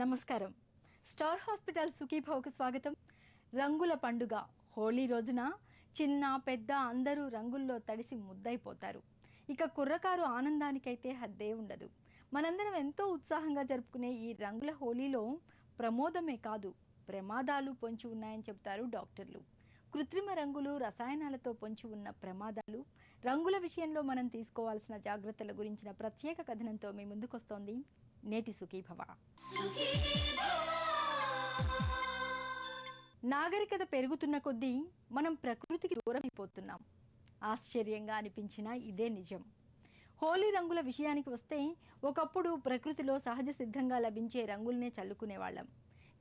నమస్కారం. Star hospital సుఖీభవకు స్వాగతం. రంగుల పండుగ హోలీ రోజున చిన్న పెద్ద అందరూ రంగుల్లో తడిసి ముద్దైపోతారు. ఇక కుర్రకారు ఆనందానికైతే హద్దే ఉండదు. మనందరం ఎంతో ఉత్సాహంగా జరుపుకునే ఈ రంగుల హోలీలో ప్రమోదమే కాదు ప్రమాదాలు పొంచి ఉన్నాయని చెబుతారు డాక్టర్లు. కృత్రిమ రంగులు, రసాయనాలతో పొంచి ఉన్న ప్రమాదాలు, రంగుల విషయంలో మనం తీసుకోవాల్సిన జాగ్రత్తల గురించిన ప్రత్యేక కథనంతో మీ ముందుకొస్తోంది నేటి సుఖీభవ. నాగరికత పెరుగుతున్న కొద్దీ మనం ప్రకృతికి దూరమైపోతున్నాం. ఆశ్చర్యంగా అనిపించినా ఇదే నిజం. హోలీ రంగుల విషయానికి వస్తే ఒకప్పుడు ప్రకృతిలో సహజ సిద్ధంగా లభించే రంగులనే చల్లుకునేవాళ్ళం.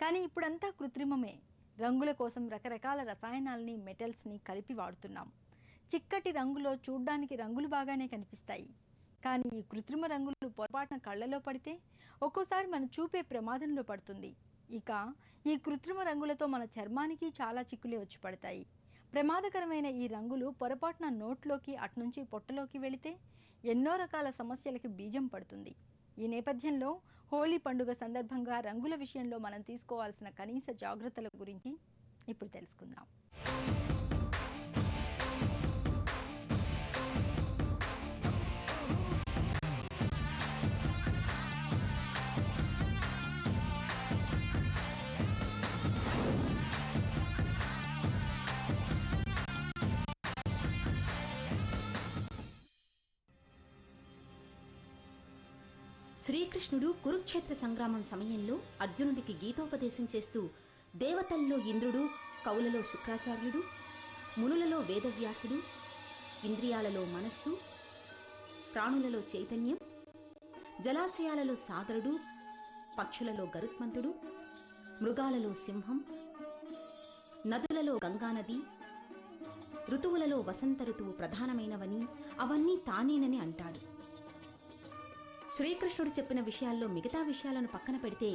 కానీ ఇప్పుడంతా కృత్రిమమే. రంగుల కోసం రకరకాల రసాయనాల్ని, మెటల్స్ని కలిపి వాడుతున్నాం. చిక్కటి రంగులో చూడ్డానికి రంగులు బాగానే కనిపిస్తాయి. కానీ ఈ కృత్రిమ రంగులు పొరపాటున కళ్ళలో పడితే ఒక్కోసారి మన చూపే ప్రమాదంలో పడుతుంది. ఇక ఈ కృత్రిమ రంగులతో మన చర్మానికి చాలా చిక్కులే వచ్చి పడతాయి. ప్రమాదకరమైన ఈ రంగులు పొరపాటున నోట్లోకి అట్నుంచి పొట్టలోకి వెళితే ఎన్నో రకాల సమస్యలకి బీజం పడుతుంది. ఈ నేపథ్యంలో హోలీ పండుగ సందర్భంగా రంగుల విషయంలో మనం తీసుకోవాల్సిన కనీస జాగ్రత్తల గురించి ఇప్పుడు తెలుసుకుందాం. శ్రీకృష్ణుడు కురుక్షేత్ర సంగ్రామం సమయంలో అర్జునుడికి గీతోపదేశం చేస్తూ దేవతల్లో ఇంద్రుడు, కవులలో శుక్రాచార్యుడు, మునులలో వేదవ్యాసుడు, ఇంద్రియాలలో మనస్సు, ప్రాణులలో చైతన్యం, జలాశయాలలో సాగరుడు, పక్షులలో గరుత్మంతుడు, మృగాలలో సింహం, నదులలో గంగానది, ఋతువులలో వసంత ఋతువు ప్రధానమైనవని, అవన్నీ తానేనని అంటాడు. శ్రీకృష్ణుడు చెప్పిన విషయాల్లో మిగతా విషయాలను పక్కన పెడితే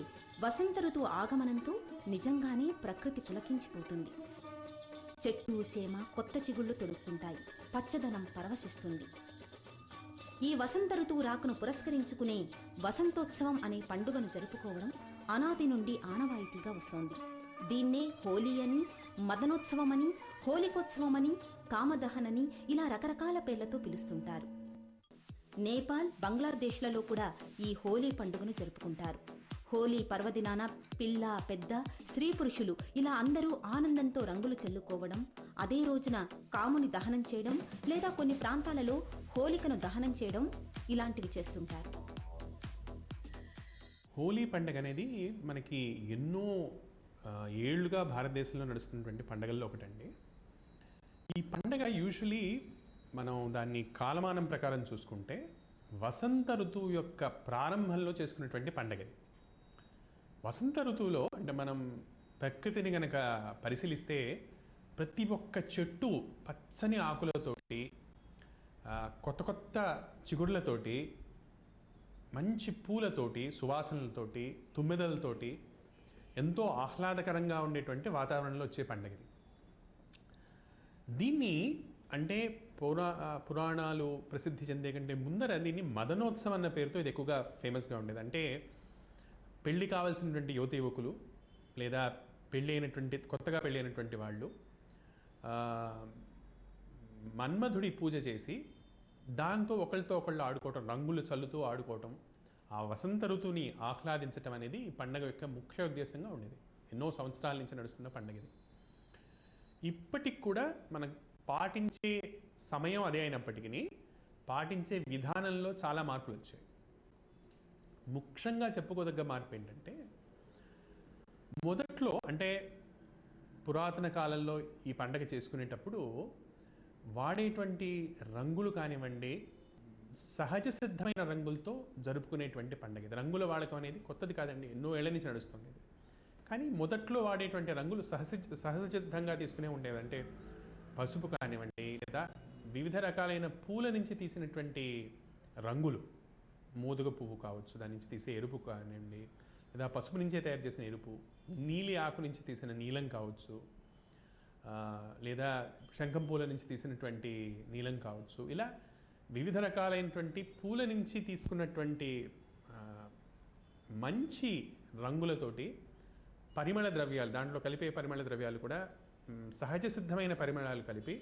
వసంత ఋతువు ఆగమనంతో నిజంగానే ప్రకృతి పులకించిపోతుంది. చెట్టు చేమ కొత్త చిగుళ్లు తొడుక్కుంటాయి. పచ్చదనం పరవశిస్తుంది. ఈ వసంత ఋతువు రాకను పురస్కరించుకునే వసంతోత్సవం అనే పండుగను జరుపుకోవడం అనాది నుండి ఆనవాయితీగా వస్తోంది. దీన్నే హోలీ అని, మదనోత్సవమని, హోలికోత్సవమని, కామదహనని ఇలా రకరకాల పేర్లతో పిలుస్తుంటారు. నేపాల్, బంగ్లాదేశ్లలో కూడా ఈ హోలీ పండుగను జరుపుకుంటారు. హోలీ పర్వదినాన పిల్ల, పెద్ద, స్త్రీ, పురుషులు ఇలా అందరూ ఆనందంతో రంగులు చల్లుకోవడం, అదే రోజున కాముని దహనం చేయడం లేదా కొన్ని ప్రాంతాలలో హోలికను దహనం చేయడం ఇలాంటివి చేస్తుంటారు. హోలీ పండుగ అనేది మనకి ఎన్నో ఏళ్లుగా భారతదేశంలో నడుస్తున్నటువంటి పండుగల్లో ఒకటండి. ఈ పండుగ యూజువలీ మనం దాన్ని కాలమానం ప్రకారం చూసుకుంటే వసంత ఋతువు యొక్క ప్రారంభంలో చేసుకునేటువంటి పండగది. వసంత ఋతువులో అంటే మనం ప్రకృతిని కనుక పరిశీలిస్తే ప్రతి ఒక్క చెట్టు పచ్చని ఆకులతోటి, కొత్త కొత్త చిగుర్లతోటి, మంచి పూలతోటి, సువాసనలతోటి, తుమ్మెదలతోటి ఎంతో ఆహ్లాదకరంగా ఉండేటువంటి వాతావరణంలో వచ్చే పండగది. దీన్ని అంటే పురాణాలు ప్రసిద్ధి చెందే కంటే ముందర దీన్ని మదనోత్సవం అన్న పేరుతో ఇది ఎక్కువగా ఫేమస్గా ఉండేది. అంటే పెళ్ళి కావాల్సినటువంటి యువత యువకులు లేదా కొత్తగా పెళ్ళి అయినటువంటి వాళ్ళు మన్మధుడి పూజ చేసి దాంతో ఒకళ్ళతో ఒకళ్ళు ఆడుకోవటం, రంగులు చల్లుతూ ఆడుకోవటం, ఆ వసంత ఋతువుని ఆహ్లాదించటం అనేది ఈ పండుగ యొక్క ముఖ్య ఉద్దేశంగా ఉండేది. ఎన్నో సంవత్సరాల నుంచి నడుస్తున్న పండుగ ఇది. ఇప్పటికి కూడా మనం పాటించే సమయం అదే అయినప్పటికీ పాటించే విధానంలో చాలా మార్పులు వచ్చాయి. ముఖ్యంగా చెప్పుకోదగ్గ మార్పు ఏంటంటే, మొదట్లో అంటే పురాతన కాలంలో ఈ పండగ చేసుకునేటప్పుడు వాడేటువంటి రంగులు కానివ్వండి, సహజ సిద్ధమైన రంగులతో జరుపుకునేటువంటి పండగ. రంగుల వాడకం అనేది కొత్తది కాదండి, ఎన్నో ఏళ్ల నుంచి నడుస్తుంది ఇది. కానీ మొదట్లో వాడేటువంటి రంగులు సహజ సిద్ధంగా తీసుకునే ఉండేది. అంటే పసుపు కానివ్వండి లేదా వివిధ రకాలైన పూల నుంచి తీసినటువంటి రంగులు, మోదుగ పువ్వు కావచ్చు, దాని నుంచి తీసే ఎరుపు కానివ్వండి, లేదా పసుపు నుంచే తయారు చేసిన ఎరుపు, నీలి ఆకు నుంచి తీసిన నీలం కావచ్చు, లేదా శంఖం పూల నుంచి తీసినటువంటి నీలం కావచ్చు, ఇలా వివిధ రకాలైనటువంటి పూల నుంచి తీసుకున్నటువంటి మంచి రంగులతోటి పరిమళ ద్రవ్యాలు, దాంట్లో కలిపే పరిమళ ద్రవ్యాలు కూడా సహజ సిద్ధమైన పరిమళాలు కలిపి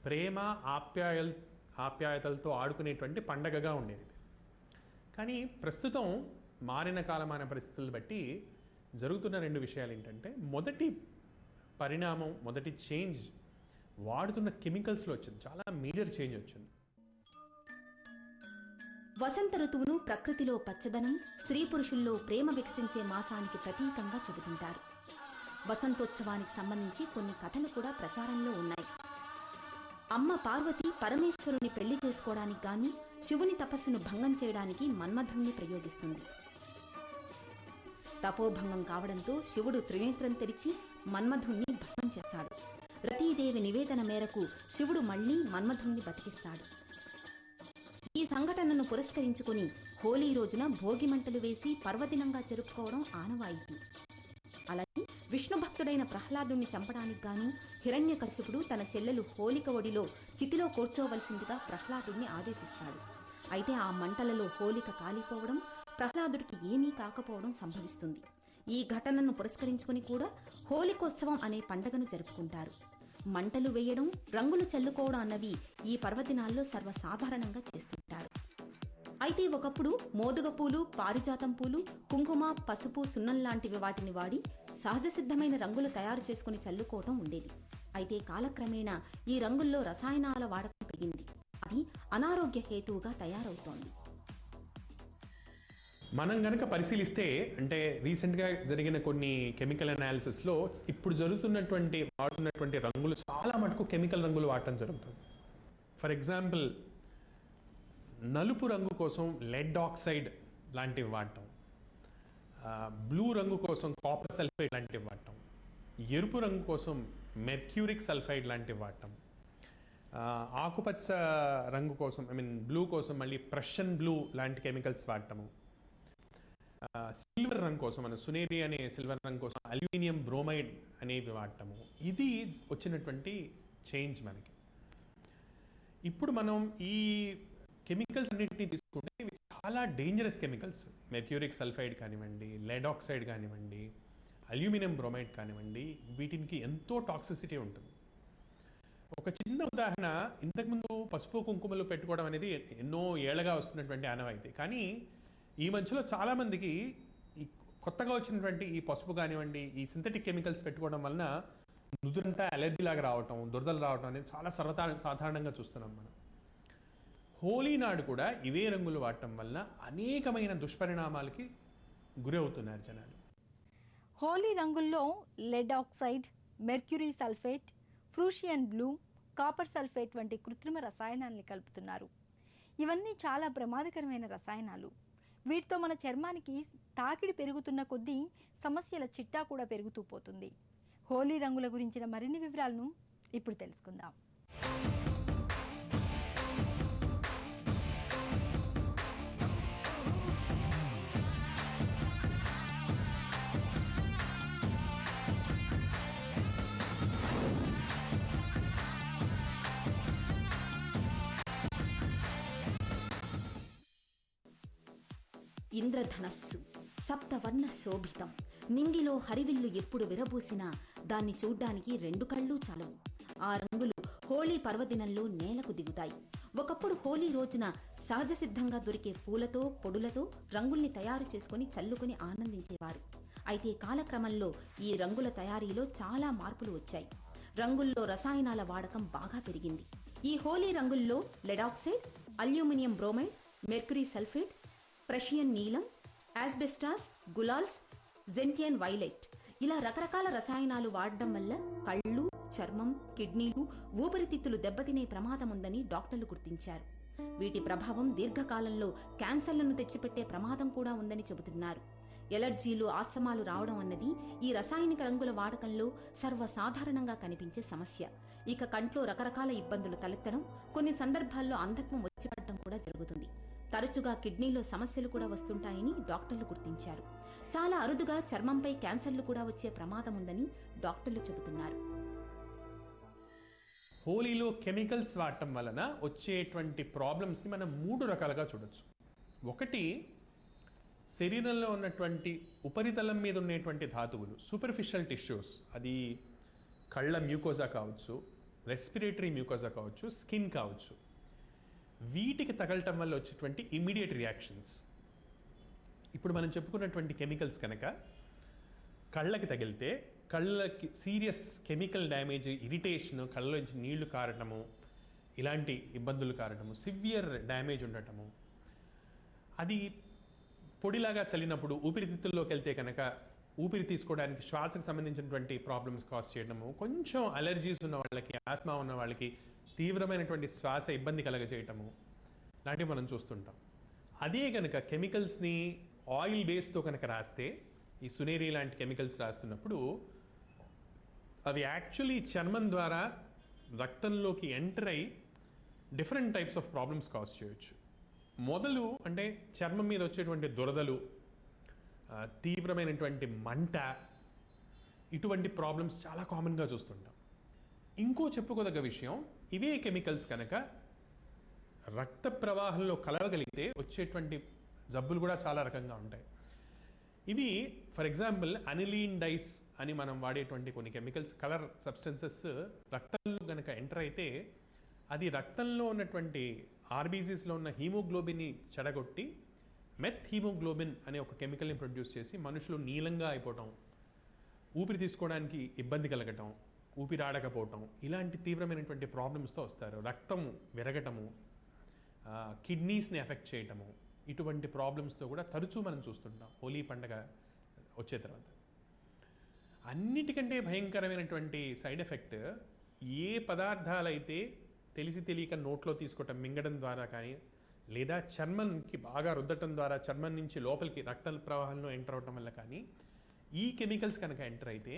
ప్రేమ ఆప్యాయతలతో ఆడుకునేటువంటి పండగగా ఉండేది. కానీ ప్రస్తుతం మారిన కాలమాన పరిస్థితులను బట్టి జరుగుతున్న రెండు విషయాలు ఏంటంటే, మొదటి పరిణామం, మొదటి చేంజ్ వాడుతున్న కెమికల్స్లో వచ్చింది. చాలా మేజర్ చేంజ్ వచ్చింది. వసంత ఋతువును ప్రకృతిలో పచ్చదనం, స్త్రీ పురుషుల్లో ప్రేమ వికసించే మాసానికి ప్రతీకంగా చెబుతుంటారు. వసంతోత్సవానికి సంబంధించి కొన్ని కథలు కూడా ప్రచారంలో ఉన్నాయి. అమ్మ పార్వతి పరమేశ్వరుని పెళ్లి చేసుకోవడానికి గాను శివుని తపస్సును భంగం చేయడానికి మన్మధుణ్ణి ప్రయోగిస్తుంది. తపోభంగం కావడంతో శివుడు త్రినేత్రం తెరిచి మన్మధుణ్ణి భస్మం చేస్తాడు. రతీదేవి నివేదన మేరకు శివుడు మళ్లీ మన్మధుణ్ణి బతికిస్తాడు. ఈ సంఘటనను పురస్కరించుకుని హోలీ రోజున భోగి మంటలు వేసి పర్వదినంగా జరుపుకోవడం ఆనవాయితీ. అలాగే విష్ణు భక్తుడైన ప్రహ్లాదుణ్ణి చంపడానికి గాను హిరణ్యకశ్యపుడు తన చెల్లెలు హోలిక ఒడిలో చితిలో కూర్చోవలసిందిగా ప్రహ్లాదుణ్ణి ఆదేశిస్తాడు. అయితే ఆ మంటలలో హోలిక కాలిపోవడం, ప్రహ్లాదుడికి ఏమీ కాకపోవడం సంభవిస్తుంది. ఈ ఘటనను పురస్కరించుకుని కూడా హోలికోత్సవం అనే పండుగను జరుపుకుంటారు. మంటలు వేయడం, రంగులు చల్లుకోవడం అన్నవి ఈ పర్వదినాల్లో సర్వసాధారణంగా చేస్తుంటారు. అయితే ఒకప్పుడు మోదుగ పూలు, పారిజాతం పూలు, కుంకుమ, పసుపు, సున్నం లాంటివి వాటిని వాడి సహజ సిద్ధమైన రంగులు తయారు చేసుకుని చల్లుకోవటం ఉండేది. అయితే కాలక్రమేణా ఈ రంగుల్లో రసాయనాల వాడకం పెరిగింది. అది అనారోగ్య హేతువుగా తయారవుతోంది. మనం గనక పరిశీలిస్తే, అంటే రీసెంట్గా జరిగిన కొన్ని కెమికల్ అనాలిసిస్లో ఇప్పుడు వాడుతున్నటువంటి రంగులు చాలా మటుకు కెమికల్ రంగులు వాడటం జరుగుతుంది. ఫర్ ఎగ్జాంపుల్, నలుపు రంగు కోసం లెడ్ ఆక్సైడ్ లాంటివి వాడటం, బ్లూ రంగు కోసం కాపర్ సల్ఫైడ్ లాంటివి వాడటం, ఎరుపు రంగు కోసం మెర్క్యూరిక్ సల్ఫైడ్ లాంటివి వాడటం, ఆకుపచ్చ రంగు కోసం బ్లూ కోసం మళ్ళీ ప్రషియన్ బ్లూ లాంటి కెమికల్స్ వాడటము, సిల్వర్ రంగు కోసం సునేరి అనే సిల్వర్ రంగు కోసం అల్యూమినియం బ్రోమైడ్ అనేవి వాడటము. ఇది వచ్చినటువంటి చేంజ్ మనకి. ఇప్పుడు మనం ఈ కెమికల్స్ అన్నింటినీ తీసుకుంటే ఇవి చాలా డేంజరస్ కెమికల్స్. మెర్క్యూరిక్ సల్ఫైడ్ కానివ్వండి, లెడ్ ఆక్సైడ్ కానివ్వండి, అల్యూమినియం బ్రోమైడ్ కానివ్వండి, వీటికి ఎంతో టాక్సిసిటీ ఉంటుంది. ఒక చిన్న ఉదాహరణ, ఇంతకుముందు పసుపు కుంకుమలు పెట్టుకోవడం అనేది ఎన్నో ఏళ్ళగా వస్తున్నటువంటి ఆనవాయితీ. కానీ ఈ మధ్యలో చాలామందికి ఈ కొత్తగా వచ్చినటువంటి ఈ పసుపు కానివ్వండి, ఈ సింథటిక్ కెమికల్స్ పెట్టుకోవడం వలన నుదురంతా అలర్జీ లాగా రావటం, దురదలు రావటం అనేది చాలా సాధారణంగా చూస్తున్నాం మనం. హోలీ నాడు కూడా ఇవే రంగులు వాడటం వల్ల అనేకమైన దుష్పరిణామాలకి గురి అవుతున్నారు జనాలు. హోలీ రంగుల్లో lead oxide, mercury sulphate, Prussian blue, copper sulphate వంటి కృత్రిమ రసాయనాల్ని కలుపుతున్నారు. ఇవన్నీ చాలా ప్రమాదకరమైన రసాయనాలు. వీటితో మన చర్మానికి తాకిడి పెరుగుతున్న కొద్దీ సమస్యల చిట్టా కూడా పెరుగుతూ పోతుంది. హోలీ రంగుల గురించిన మరిన్ని వివరాలను ఇప్పుడు తెలుసుకుందాం. ఇంద్రధనస్సు సప్తవర్ణ శోభితం. నింగిలో హరివిల్లు ఎప్పుడు విరబూసినా దాన్ని చూడ్డానికి రెండు కళ్ళు చాలవు. ఆ రంగులు హోలీ పర్వదినంలో నేలకు దిగుతాయి. ఒకప్పుడు హోలీ రోజున సహజ సిద్ధంగా దొరికే పూలతో, పొడులతో రంగుల్ని తయారు చేసుకుని చల్లుకుని ఆనందించేవారు. అయితే కాలక్రమంలో ఈ రంగుల తయారీలో చాలా మార్పులు వచ్చాయి. రంగుల్లో రసాయనాల వాడకం బాగా పెరిగింది. ఈ హోలీ రంగుల్లో lead oxide, aluminium bromide, mercury sulphate, Prussian నీలం, యాస్బెస్టాస్, గులాల్స్, జెంటియన్ వైలెట్ ఇలా రకరకాల రసాయనాలు వాడడం వల్ల కళ్ళు, చర్మం, కిడ్నీలు, ఊపిరితిత్తులు దెబ్బతినే ప్రమాదం ఉందని డాక్టర్లు గుర్తించారు. వీటి ప్రభావం దీర్ఘకాలంలో క్యాన్సర్లను తెచ్చిపెట్టే ప్రమాదం కూడా ఉందని చెబుతున్నారు. ఎలర్జీలు, ఆస్తమాలు రావడం అన్నది ఈ రసాయనిక రంగుల వాడకంలో సర్వసాధారణంగా కనిపించే సమస్య. ఇక కంట్లో రకరకాల ఇబ్బందులు తలెత్తడం, కొన్ని సందర్భాల్లో అంధత్వం వచ్చిపడటం కూడా జరుగుతుంది. తరచుగా కిడ్నీలో సమస్యలు కూడా వస్తుంటాయని డాక్టర్లు గుర్తించారు. చాలా అరుదుగా చర్మంపై క్యాన్సర్లు కూడా వచ్చే ప్రమాదం ఉందని డాక్టర్లు చెబుతున్నారు. హోలీలో కెమికల్స్ వాడటం వలన వచ్చేటువంటి ప్రాబ్లమ్స్ని మనం 3 రకాలుగా చూడొచ్చు. ఒకటి, శరీరంలో ఉన్నటువంటి ఉపరితలం మీద ఉండేటువంటి ధాతువులు, సూపర్ఫిషియల్ టిష్యూస్, అది కళ్ళ మ్యూకోజా కావచ్చు, రెస్పిరేటరీ మ్యూకోజా కావచ్చు, స్కిన్ కావచ్చు, వీటికి తగలటం వల్ల వచ్చేటువంటి ఇమ్మీడియట్ రియాక్షన్స్. ఇప్పుడు మనం చెప్పుకున్నటువంటి కెమికల్స్ కనుక కళ్ళకి తగిలితే కళ్ళకి సీరియస్ కెమికల్ డ్యామేజ్, ఇరిటేషన్, కళ్ళలోంచి నీళ్లు కారటము, ఇలాంటి ఇబ్బందులు కారటము, సివియర్ డ్యామేజ్ ఉండటము, అది పొడిలాగా చల్లినప్పుడు ఊపిరితిత్తుల్లోకి వెళ్తే కనుక ఊపిరి తీసుకోవడానికి శ్వాసకు సంబంధించినటువంటి ప్రాబ్లమ్స్ కాజ్ చేయడము, కొంచెం అలర్జీస్ ఉన్న వాళ్ళకి, ఆస్మా ఉన్న వాళ్ళకి తీవ్రమైనటువంటి శ్వాస ఇబ్బంది కలగజేయటము లాంటివి మనం చూస్తుంటాం. అదే కనుక కెమికల్స్ని ఆయిల్ బేస్తో కనుక రాస్తే, ఈ సునేరి లాంటి కెమికల్స్ రాస్తున్నప్పుడు అవి యాక్చువల్లీ చర్మం ద్వారా రక్తంలోకి ఎంటర్ అయ్యి different types of problems cause చేయొచ్చు. మొదలు అంటే చర్మం మీద వచ్చేటువంటి దురదలు, తీవ్రమైనటువంటి మంట, ఇటువంటి ప్రాబ్లమ్స్ చాలా కామన్గా చూస్తుంటాం. ఇంకో చెప్పుకోదగ్గ విషయం, ఇవే కెమికల్స్ కనుక రక్త ప్రవాహంలో కలవగలిగితే వచ్చేటువంటి జబ్బులు కూడా చాలా రకంగా ఉంటాయి. ఇవి ఫర్ ఎగ్జాంపుల్ అనిలీన్ డైస్ అని మనం వాడేటువంటి కొన్ని కెమికల్స్, కలర్ సబ్స్టెన్సెస్ రక్తంలో కనుక ఎంటర్ అయితే అది రక్తంలో ఉన్నటువంటి ఆర్బీసీస్లో ఉన్న హీమోగ్లోబిన్ని చెడగొట్టి మెత్ హీమోగ్లోబిన్ అనే ఒక కెమికల్ని ప్రొడ్యూస్ చేసి మనుషులు నీలంగా అయిపోవటం, ఊపిరి తీసుకోవడానికి ఇబ్బంది కలగటం, ఊపిరాడకపోవటం, ఇలాంటి తీవ్రమైనటువంటి ప్రాబ్లమ్స్తో వస్తారు. రక్తం విరగటము, కిడ్నీస్ని ఎఫెక్ట్ చేయటము, ఇటువంటి ప్రాబ్లమ్స్తో కూడా తరచూ మనం చూస్తుంటాం హోలీ పండగ వచ్చే తర్వాత. అన్నిటికంటే భయంకరమైనటువంటి సైడ్ ఎఫెక్ట్, ఏ పదార్థాలైతే తెలిసి తెలియక నోట్లో తీసుకోవటం, మింగడం ద్వారా కానీ, లేదా చర్మంకి బాగా రుద్దటం ద్వారా చర్మం నుంచి లోపలికి రక్త ప్రవాహంలో ఎంటర్ అవటం వల్ల కానీ ఈ కెమికల్స్ కనుక ఎంటర్ అయితే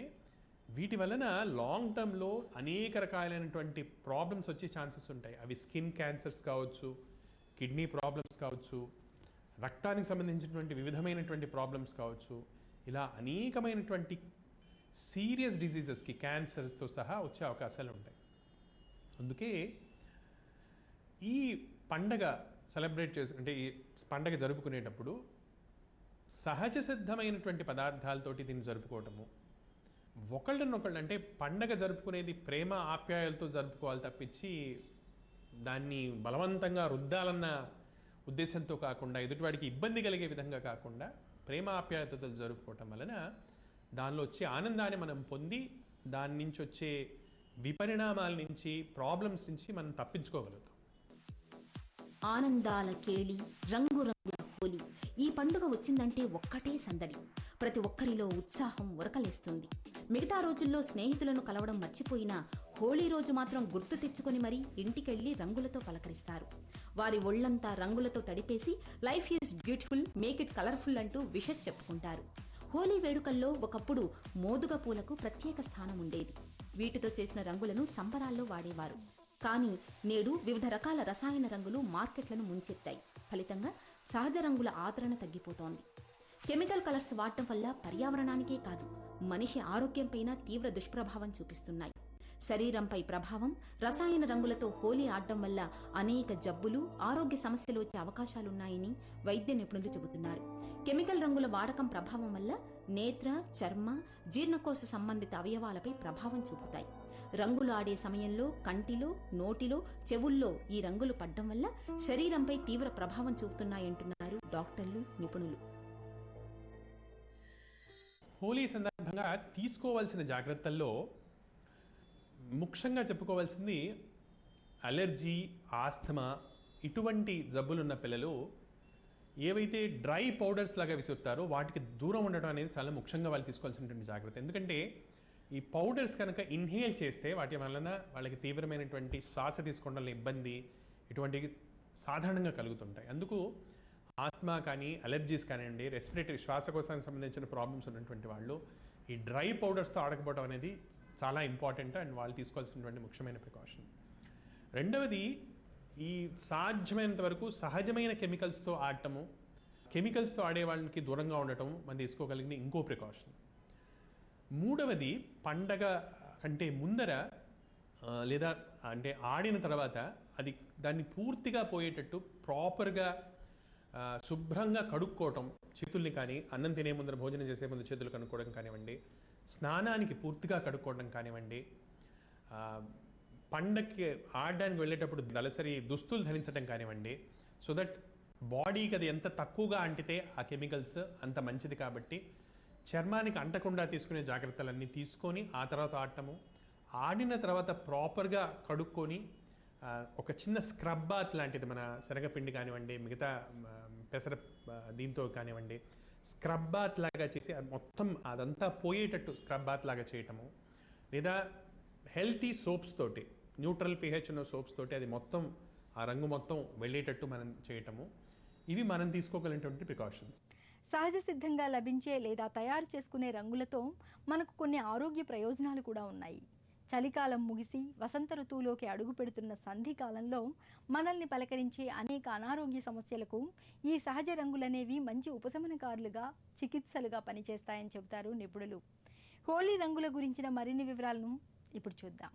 వీటి వలన లాంగ్ టర్మ్లో అనేక రకాలైనటువంటి ప్రాబ్లమ్స్ వచ్చే ఛాన్సెస్ ఉంటాయి. అవి స్కిన్ క్యాన్సర్స్ కావచ్చు, కిడ్నీ ప్రాబ్లమ్స్ కావచ్చు, రక్తానికి సంబంధించినటువంటి వివిధమైనటువంటి ప్రాబ్లమ్స్ కావచ్చు, ఇలా అనేకమైనటువంటి సీరియస్ డిసీజెస్కి, క్యాన్సర్స్తో సహా వచ్చే అవకాశాలు ఉంటాయి. అందుకే ఈ పండగ సెలబ్రేట్ చేసి, అంటే ఈ పండగ జరుపుకునేటప్పుడు సహజ సిద్ధమైనటువంటి పదార్థాలతోటి దీన్ని జరుపుకోవటము, ఒకళ్ళనొకళ్ళు, అంటే పండగ జరుపుకునేది ప్రేమ ఆప్యాయాలతో జరుపుకోవాలి తప్పించి దాన్ని బలవంతంగా రుద్దాలన్న ఉద్దేశంతో కాకుండా, ఎదుటివాడికి ఇబ్బంది కలిగే విధంగా కాకుండా ప్రేమ ఆప్యాయతతో జరుపుకోవటం వలన దానిలో వచ్చే ఆనందాన్ని మనం పొంది దాని నుంచి వచ్చే విపరిణామాల నుంచి, ప్రాబ్లమ్స్ నుంచి మనం తప్పించుకోగలుగుతాం. ఆనందాల కేళి, రంగురంగుల హోలీ. ఈ పండుగ వచ్చిందంటే ఒక్కటే సందడి. ప్రతి ఒక్కరిలో ఉత్సాహం ఉరకలేస్తుంది. మిగతా రోజుల్లో స్నేహితులను కలవడం మర్చిపోయినా హోళీ రోజు మాత్రం గుర్తు తెచ్చుకొని మరీ ఇంటికెళ్లి రంగులతో పలకరిస్తారు. వారి ఒళ్లంతా రంగులతో తడిపేసి life is beautiful, make it colourful అంటూ విషెస్ చెప్పుకుంటారు. హోలీ వేడుకల్లో ఒకప్పుడు మోదుగ పూలకు ప్రత్యేక స్థానం ఉండేది. వీటితో చేసిన రంగులను సంబరాల్లో వాడేవారు. కానీ నేడు వివిధ రకాల రసాయన రంగులు మార్కెట్లను ముంచెత్తాయి. ఫలితంగా సహజ రంగుల ఆదరణ తగ్గిపోతోంది. కెమికల్ కలర్స్ వాడటం వల్ల పర్యావరణానికే కాదు, మనిషి ఆరోగ్యంపైన తీవ్ర దుష్ప్రభావం చూపిస్తున్నాయి. శరీరంపై ప్రభావం, రసాయన రంగులతో హోలీ ఆడటం వల్ల అనేక జబ్బులు, ఆరోగ్య సమస్యలు వచ్చే అవకాశాలున్నాయని వైద్య నిపుణులు చెబుతున్నారు. కెమికల్ రంగుల వాడకం ప్రభావం వల్ల నేత్ర, చర్మ, జీర్ణకోశ సంబంధిత అవయవాలపై ప్రభావం చూపుతాయి. రంగులు ఆడే సమయంలో కంటిలో, నోటిలో, చెవుల్లో ఈ రంగులు పడ్డం వల్ల శరీరంపై తీవ్ర ప్రభావం చూపుతున్నాయంటున్నారు డాక్టర్లు, నిపుణులు. హోలీ సందర్భంగా తీసుకోవాల్సిన జాగ్రత్తల్లో ముఖ్యంగా చెప్పుకోవాల్సింది అలర్జీ, ఆస్తమా, ఇటువంటి జబ్బులున్న పిల్లలు ఏవైతే డ్రై పౌడర్స్ లాగా విసురుతారో వాటికి దూరం ఉండడం అనేది చాలా ముఖ్యంగా వాళ్ళు తీసుకోవాల్సినటువంటి జాగ్రత్త. ఎందుకంటే ఈ పౌడర్స్ కనుక ఇన్హేల్ చేస్తే వాటి వలన వాళ్ళకి తీవ్రమైనటువంటి శ్వాస తీసుకోవడంలో ఇబ్బంది, ఇటువంటివి సాధారణంగా కలుగుతుంటాయి. అందుకు ఆస్మా కానీ, అలర్జీస్ కానివ్వండి, రెస్పిరేటరీ శ్వాసకోశానికి సంబంధించిన ప్రాబ్లమ్స్ ఉన్నటువంటి వాళ్ళు ఈ డ్రై పౌడర్స్తో ఆడకపోవడం అనేది చాలా ఇంపార్టెంట్ అండ్ వాళ్ళు తీసుకోవాల్సినటువంటి ముఖ్యమైన ప్రికాషన్. రెండవది, ఈ సాధ్యమైనంత వరకు సహజమైన కెమికల్స్తో ఆడటము, కెమికల్స్తో ఆడే వాళ్ళకి దూరంగా ఉండటం మనం తీసుకోగలిగిన ఇంకో ప్రికాషన్. మూడవది, పండగ కంటే ముందర లేదా అంటే ఆడిన తర్వాత దాన్ని పూర్తిగా పోయేటట్టు ప్రాపర్గా శుభ్రంగా కడుక్కోవటం, చేతుల్ని కానీ అన్నం తినే ముందర భోజనం చేసే ముందు చేతులు కడుక్కోవడం కానివ్వండి, స్నానానికి పూర్తిగా కడుక్కోవడం కానివ్వండి, పండక్కి ఆడడానికి వెళ్ళేటప్పుడు దళసరి దుస్తులు ధరించడం కానివ్వండి, సో దట్ బాడీకి అది ఎంత తక్కువగా అంటితే ఆ కెమికల్స్ అంత మంచిది. కాబట్టి చర్మానికి అంటకుండా తీసుకునే జాగ్రత్తలన్నీ తీసుకొని ఆ తర్వాత ఆడటము, ఆడిన తర్వాత ప్రాపర్గా కడుక్కొని ఒక చిన్న స్క్రబ్ బాత్ లాంటిది, మన శనగపిండి కానివ్వండి, మిగతా పెసర దీంతో కానివ్వండి, స్క్రబ్ బాత్ లాగా చేసి మొత్తం అదంతా పోయేటట్టు స్క్రబ్ బాత్ లాగా చేయటము, లేదా హెల్తీ సోప్స్ తోటి, న్యూట్రల్ pH ఉన్న సోప్స్ తోటి అది మొత్తం ఆ రంగు మొత్తం వెళ్ళేటట్టు మనం చేయటము, ఇవి మనం తీసుకోగలిగినటువంటి ప్రికాషన్స్. సహజ సిద్ధంగా లభించే లేదా తయారు చేసుకునే రంగులతో మనకు కొన్ని ఆరోగ్య ప్రయోజనాలు కూడా ఉన్నాయి. చలికాలం ముగిసి వసంత ఋతువులోకి అడుగు పెడుతున్న సంధి కాలంలో మనల్ని పలకరించే అనేక అనారోగ్య సమస్యలకు ఈ సహజ రంగులనేవి మంచి ఉపశమనకారులుగా, చికిత్సలుగా పనిచేస్తాయని చెబుతారు నిపుణులు. హోలీ రంగుల గురించిన మరిన్ని వివరాలను ఇప్పుడు చూద్దాం.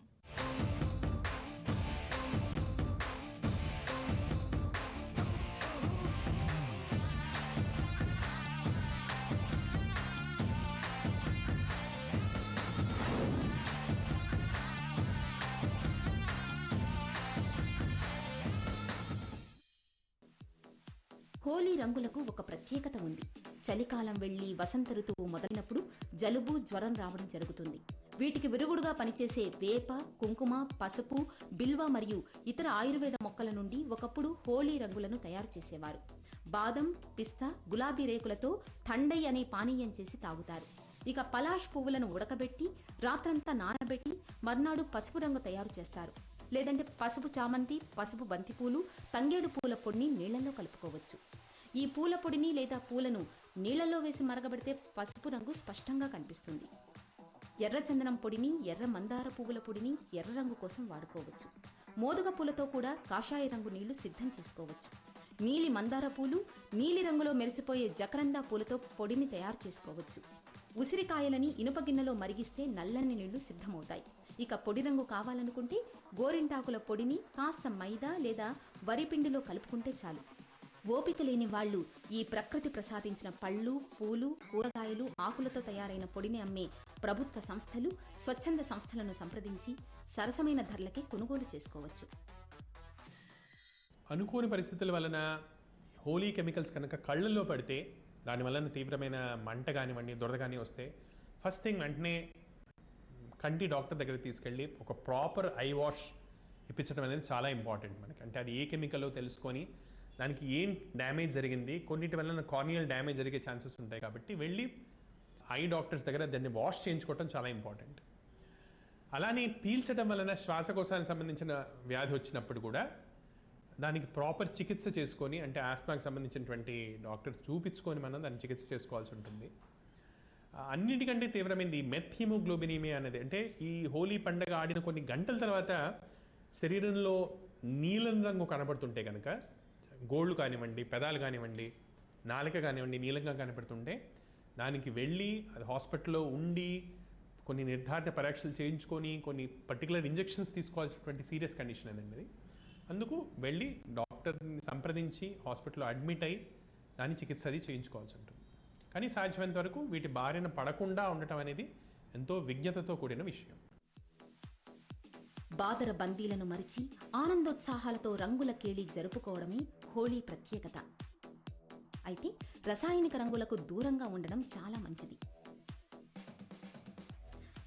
హోలీ రంగులకు ఒక ప్రత్యేకత ఉంది. చలికాలం వెళ్లి వసంత ఋతువు మొదలైనప్పుడు జలుబు, జ్వరం రావడం జరుగుతుంది. వీటికి విరుగుడుగా పనిచేసే వేప, కుంకుమ, పసుపు, బిల్వ మరియు ఇతర ఆయుర్వేద మొక్కల నుండి ఒకప్పుడు హోలీ రంగులను తయారు చేసేవారు. బాదం, పిస్తా, గులాబీ రేకులతో థండై అనే పానీయం చేసి తాగుతారు. ఇక పలాష్ పువ్వులను ఉడకబెట్టి రాత్రంతా నానబెట్టి మర్నాడు పసుపు రంగు తయారు చేస్తారు. లేదంటే పసుపు చామంతి, పసుపు బంతిపూలు, తంగేడు పూల పొడిని నీళ్లలో కలుపుకోవచ్చు. ఈ పూల పొడిని లేదా పూలను నీళ్లలో వేసి మరగబెడితే పసుపు రంగు స్పష్టంగా కనిపిస్తుంది. ఎర్ర చందనం పొడిని, ఎర్ర మందార పువ్వుల పొడిని ఎర్ర రంగు కోసం వాడుకోవచ్చు. మోదుగ పూలతో కూడా కాషాయ రంగు నీళ్లు సిద్ధం చేసుకోవచ్చు. నీలి మందార పూలు, నీలి రంగులో మెరిసిపోయే జకరందా పూలతో పొడిని తయారు చేసుకోవచ్చు. ఉసిరికాయలని ఇనుప గిన్నెలో మరిగిస్తే నల్లని నీళ్లు సిద్ధమవుతాయి. ఇక పొడి రంగు కావాలనుకుంటే గోరింటాకుల పొడిని కాస్త మైదా లేదా వరిపిండిలో కలుపుకుంటే చాలు. ఓపిక లేని వాళ్ళు ఈ ప్రకృతి ప్రసాదించిన పళ్ళు, పూలు, కూరగాయలు, ఆకులతో తయారైన పొడిని అమ్మే ప్రభుత్వ సంస్థలు, స్వచ్ఛంద సంస్థలను సంప్రదించి సరసమైన ధరలకి కొనుగోలు చేసుకోవచ్చు. అనుకోని పరిస్థితుల వలన హోలీ కెమికల్స్ కనుక కళ్ళల్లో పడితే దానివల్ల తీవ్రమైన మంట కానివ్వండి, దురద కానీ వస్తే ఫస్ట్ థింగ్ వెంటనే కంటి డాక్టర్ దగ్గరికి తీసుకెళ్ళి ఒక ప్రాపర్ ఐ వాష్ ఇప్పించడం అనేది చాలా ఇంపార్టెంట్ మనకి. అంటే అది ఏ కెమికల్లో తెలుసుకొని దానికి ఏం డ్యామేజ్ జరిగింది, కొన్నిటి వల్ల కార్నియల్ డ్యామేజ్ జరిగే ఛాన్సెస్ ఉంటాయి. కాబట్టి వెళ్ళి ఐ డాక్టర్స్ దగ్గర దాన్ని వాష్ చేయించుకోవడం చాలా ఇంపార్టెంట్. అలానే పీల్చడం వలన శ్వాసకోశానికి సంబంధించిన వ్యాధి వచ్చినప్పుడు కూడా దానికి ప్రాపర్ చికిత్స చేసుకొని, అంటే ఆస్మాకి సంబంధించినటువంటి డాక్టర్ చూపించుకొని మనం దాన్ని చికిత్స చేసుకోవాల్సి ఉంటుంది. అన్నిటికంటే తీవ్రమైనది మెత్ హిమోగ్లోబినిమియా అనేది. అంటే ఈ హోలీ పండగ ఆడిన కొన్ని గంటల తర్వాత శరీరంలో నీలం రంగు కనబడుతుంటే కనుక, గోళ్ళు కానివ్వండి, పెదాలు కానివ్వండి, నాలుక కానివ్వండి నీలంగా కనబడుతుంటే దానికి వెళ్ళి అది హాస్పిటల్లో ఉండి కొన్ని నిర్ధారిత పరీక్షలు చేయించుకొని కొన్ని పర్టికులర్ ఇంజెక్షన్స్ తీసుకోవాల్సినటువంటి సీరియస్ కండిషన్ అదండి. అందుకు వెళ్ళి డాక్టర్ని సంప్రదించి హాస్పిటల్లో అడ్మిట్ అయ్యి దాని చికిత్స అది చేయించుకోవాల్సి ఉంటుంది. కానీ సాధ్యమైనంత వరకు వీటి బారిన పడకుండా ఉండటం అనేది ఎంతో విజ్ఞతతో కూడిన విషయం. బాదర బందీలను మరిచి ఆనందోత్సాహాలతో రంగుల కేళి జరుపుకోవడమే హోలీ ప్రత్యేకత. అయితే రసాయనిక రంగులకు దూరంగా ఉండడం చాలా మంచిది.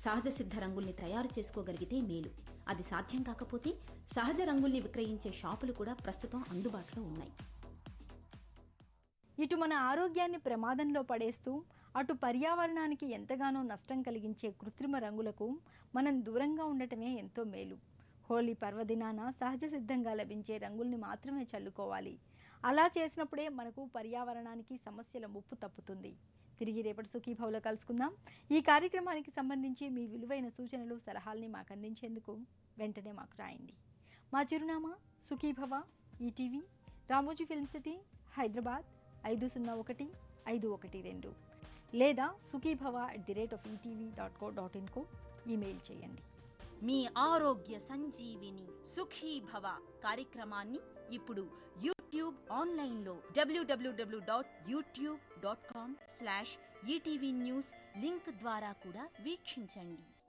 సహజ సిద్ధ రంగుల్ని తయారు చేసుకోగలిగితే మేలు. అది సాధ్యం కాకపోతే సహజ రంగుల్ని విక్రయించే షాపులు కూడా ప్రస్తుతం అందుబాటులో ఉన్నాయి. ఇటు మన ఆరోగ్యాన్ని ప్రమాదంలో పడేస్తూ అటు పర్యావరణానికి ఎంతగానో నష్టం కలిగించే కృత్రిమ రంగులకు మనం దూరంగా ఉండటమే ఎంతో మేలు. హోలీ పర్వదినాన సహజ సిద్ధంగా లభించే రంగుల్ని మాత్రమే చల్లుకోవాలి. అలా చేసినప్పుడే మనకు పర్యావరణానికి సమస్యల ముప్పు తప్పుతుంది. తిరిగి రేపటి సుఖీభవలో కలుసుకుందాం. ఈ కార్యక్రమానికి సంబంధించి మీ విలువైన సూచనలు, సలహాల్ని మాకు అందించేందుకు వెంటనే మాకు రాయండి. మా చిరునామా Sukhibhava, ETV, Ramoji film city, Hyderabad 501512 లేదా sukhibhava@etv.co.in ఈమెయిల్ చేయండి. మీ ఆరోగ్య సంజీవిని సుఖీభవ కార్యక్రమాన్ని ఇప్పుడు యూట్యూబ్ ఆన్లైన్లో www.youtube.com/ETV News లింక్ ద్వారా కూడా వీక్షించండి.